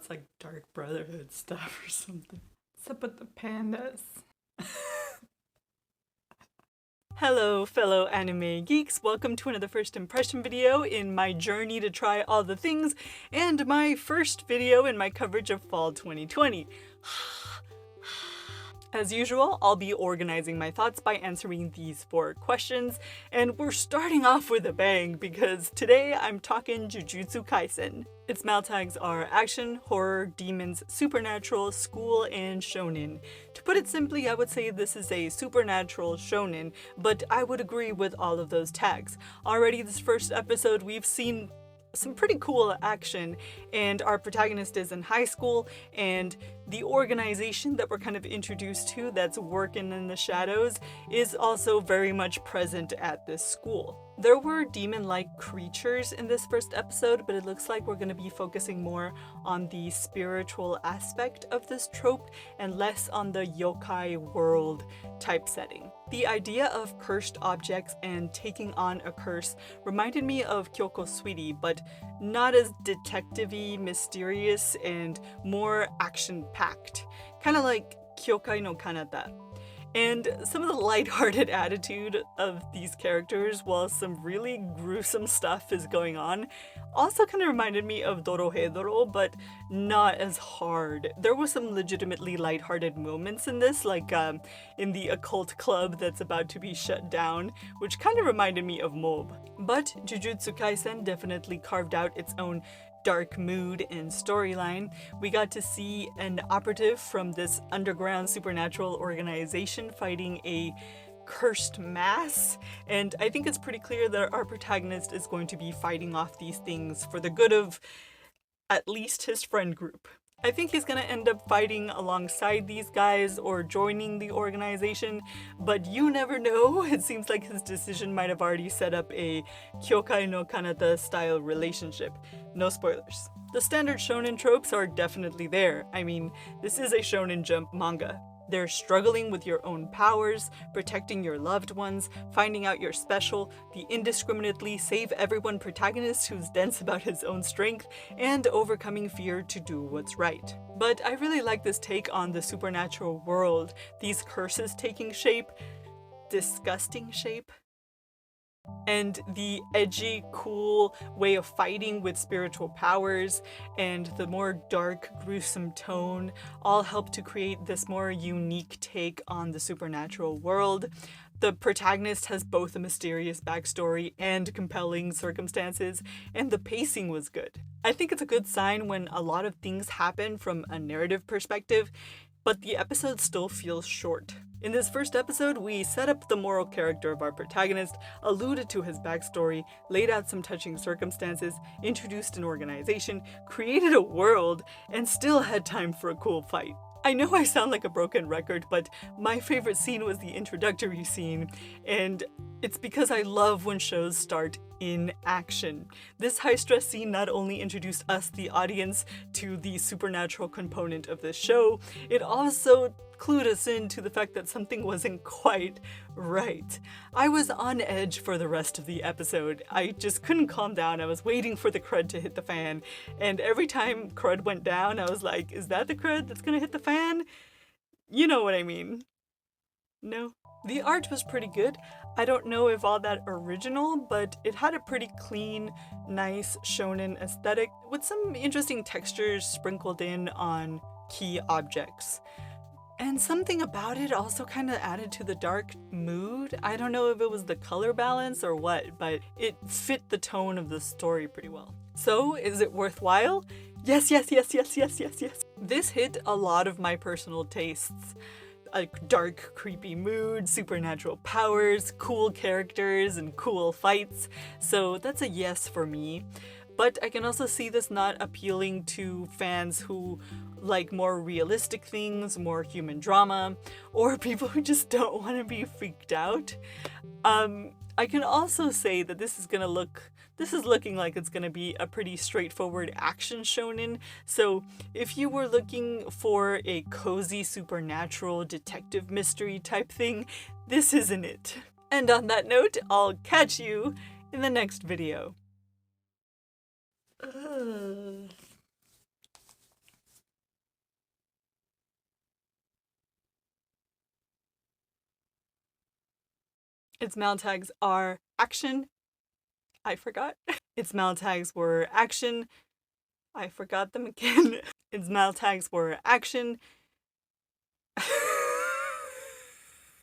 it's like Dark Brotherhood stuff or something. What's up with the pandas? Hello, fellow anime geeks. Welcome to another first impression video in my journey to try all the things, and my first video in my coverage of fall 2020. As usual, I'll be organizing my thoughts by answering these 4 questions, and we're starting off with a bang because today I'm talking Jujutsu Kaisen. Its mal tags are action, horror, demons, supernatural, school, and shonen. To put it simply, I would say this is a supernatural shonen, but I would agree with all of those tags. Already this first episode, we've seen some pretty cool action, and our protagonist is in high school, and the organization that we're kind of introduced to that's working in the shadows is also very much present at this school. There were demon-like creatures in this first episode, but it looks like we're going to be focusing more on the spiritual aspect of this trope and less on the yokai world type setting. The idea of cursed objects and taking on a curse reminded me of Kyoko Sweetie, but not as detective-y, mysterious, and more action-packed. Kind of like Kyokai no Kanata. And some of the lighthearted attitude of these characters while some really gruesome stuff is going on also kind of reminded me of Dorohedoro, but not as hard. There were some legitimately lighthearted moments in this, like in the occult club that's about to be shut down, which kind of reminded me of Mob. But Jujutsu Kaisen definitely carved out its own dark mood and storyline. We got to see an operative from this underground supernatural organization fighting a cursed mass, and I think it's pretty clear that our protagonist is going to be fighting off these things for the good of at least his friend group. I think he's gonna end up fighting alongside these guys or joining the organization, but you never know. It seems like his decision might have already set up a Kyokai no Kanata style relationship. No spoilers. The standard shonen tropes are definitely there. I mean, this is a Shonen Jump manga. They're struggling with your own powers, protecting your loved ones, finding out you're special, the indiscriminately save everyone protagonist who's dense about his own strength, and overcoming fear to do what's right. But I really like this take on the supernatural world, these curses taking shape, disgusting shape, and the edgy, cool way of fighting with spiritual powers and the more dark, gruesome tone all help to create this more unique take on the supernatural world. The protagonist has both a mysterious backstory and compelling circumstances, and the pacing was good. I think it's a good sign when a lot of things happen from a narrative perspective, but the episode still feels short. In this first episode, we set up the moral character of our protagonist, alluded to his backstory, laid out some touching circumstances, introduced an organization, created a world, and still had time for a cool fight. I know I sound like a broken record, but my favorite scene was the introductory scene, and it's because I love when shows start in action. This high-stress scene not only introduced us, the audience, to the supernatural component of this show, it also clued us into the fact that something wasn't quite right. I was on edge for the rest of the episode. I just couldn't calm down. I was waiting for the crud to hit the fan, and every time crud went down, I was like, is that the crud that's gonna hit the fan? You know what I mean. No. The art was pretty good. I don't know if all that original, but it had a pretty clean, nice shonen aesthetic with some interesting textures sprinkled in on key objects. And something about it also kind of added to the dark mood. I don't know if it was the color balance or what, but it fit the tone of the story pretty well. So, is it worthwhile? Yes, yes, yes, yes, yes, yes, yes. This hit a lot of my personal tastes. A dark, creepy mood, supernatural powers, cool characters, and cool fights. So that's a yes for me. But I can also see this not appealing to fans who like more realistic things, more human drama, or people who just don't want to be freaked out. I can also say that this is looking like it's gonna be a pretty straightforward action shonen. So if you were looking for a cozy supernatural detective mystery type thing, this isn't it. And on that note, I'll catch you in the next video. Its mal tags are action. I forgot. Its mal tags were action. I forgot them again. Its mal tags were action,